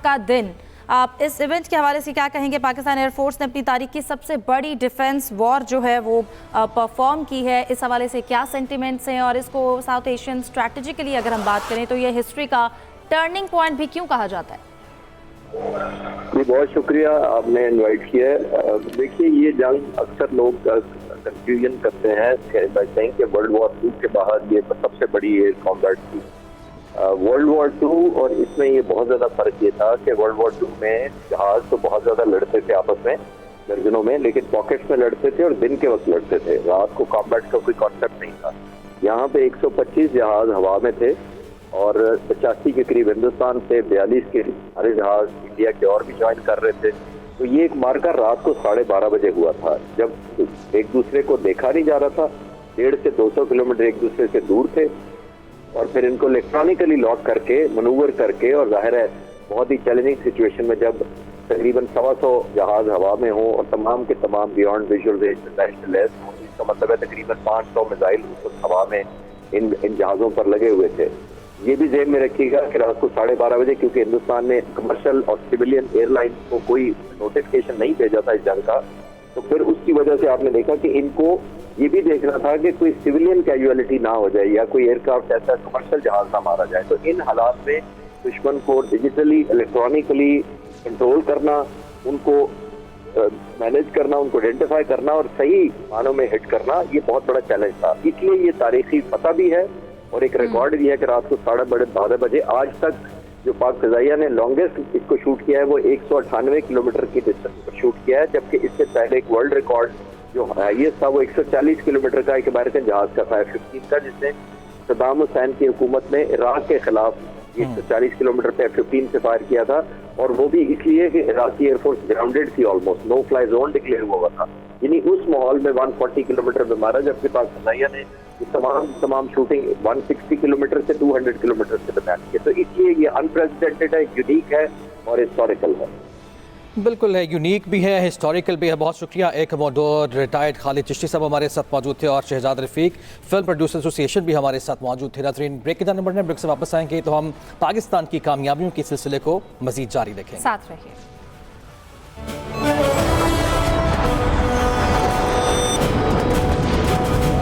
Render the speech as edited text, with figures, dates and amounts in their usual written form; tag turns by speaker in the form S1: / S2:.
S1: का दिन, आप इस इवेंट के हवाले से क्या कहेंगे? पाकिस्तान एयर फोर्स ने अपनी तारीख की सबसे बड़ी डिफेंस वॉर जो है वो परफॉर्म की है, इस हवाले से क्या सेंटिमेंट्स हैं? और इसको साउथ एशियन स्ट्रैटेजी के लिए अगर हम बात करें तो ये हिस्ट्री का टर्निंग पॉइंट भी क्यों कहा जाता है?
S2: जी, बहुत शुक्रिया आपने इनवाइट किया है। देखिए, ये जंग अक्सर लोग कंफ्यूजन करते हैं कि वर्ल्ड वॉर 2 के बाद ये सबसे बड़ी एयर कॉम्बैट थी। वर्ल्ड वॉर 2 और इसमें ये बहुत ज़्यादा फर्क ये था कि वर्ल्ड वॉर 2 में जहाज तो बहुत ज़्यादा लड़ते थे आपस में दर्जनों में, लेकिन पॉकेट्स में लड़ते थे और दिन के वक्त लड़ते थे, रात को कॉम्बैट का कोई कॉन्सेप्ट नहीं था। यहाँ पे 125 जहाज हवा में थे और 85 के करीब हिंदुस्तान से, 42 के हमारे जहाज इंडिया के और भी ज्वाइन कर रहे थे। तो ये एक मार्कर रात को 12:30 बजे हुआ था, जब एक दूसरे को देखा नहीं जा रहा था, 150 से 200 किलोमीटर एक दूसरे से दूर थे, और फिर इनको इलेक्ट्रॉनिकली लॉक करके मनूवर करके, और जाहिर है बहुत ही चैलेंजिंग सिचुएशन में जब तकरीबन 125 जहाज हवा में हो और तमाम के तमाम beyond visual range missile less हो, इसका मतलब है तकरीबन 500 मिसाइल उस हवा में इन जहाज़ों पर लगे हुए थे। ये भी ज़हन में रखिएगा कि रात को 12:30 बजे, क्योंकि हिंदुस्तान ने कमर्शियल और सिविलियन एयरलाइन को कोई नोटिफिकेशन नहीं भेजा था इस जंग का, तो फिर उसकी वजह से आपने देखा कि इनको ये भी देखना था कि कोई सिविलियन कैजुअलिटी ना हो जाए या कोई एयरक्राफ्ट ऐसा कमर्शियल जहाज ना मारा जाए। तो इन हालात में दुश्मन को डिजिटली, इलेक्ट्रॉनिकली कंट्रोल करना, उनको मैनेज करना, उनको आइडेंटिफाई करना और सही मानों में हिट करना, ये बहुत बड़ा चैलेंज था। इसलिए ये तारीखी पता भी है और एक रिकॉर्ड भी है कि रात को 12:30 बजे आज तक जो पाक फिजाइया ने लॉन्गेस्ट इसको शूट किया है वो 198 किलोमीटर की डिस्टेंस पर शूट किया है, जबकि इससे पहले एक वर्ल्ड रिकॉर्ड जो हाईएस्ट था वो 140 किलोमीटर का एक अमेरिकन जहाज का था, F-15 का, जिसने सद्दाम हुसैन की हुकूमत ने इराक के खिलाफ 140 किलोमीटर पे F-15 से फायर किया था, और वो भी इसलिए कि इराकी एयरफोर्स ग्राउंडेड थी, almost no fly zone declare हुआ था। यानी उस माहौल में 140 किलोमीटर पे मारा, जबकि पाक फिजाइया ने तमाम शूटिंग 160 किलोमीटर से 200 किलोमीटर से दरमियान की। तो इसलिए ये अनप्रेसिडेंटेड है, यूनिक है और हिस्टोरिकल है।
S3: बिल्कुल है, यूनिक भी है, हिस्टोरिकल भी है। बहुत शुक्रिया। एक कमोडोर रिटायर्ड खालिद चिश्ती साहब हमारे साथ मौजूद थे और Shahzad Rafiq film producer association भी हमारे साथ मौजूद थे। नाज़रीन, ब्रेक के नंबर ब्रेक से वापस आएंगे तो हम पाकिस्तान की कामयाबियों के सिलसिले को मजीद जारी रखेंगे।
S1: साथ रहिए।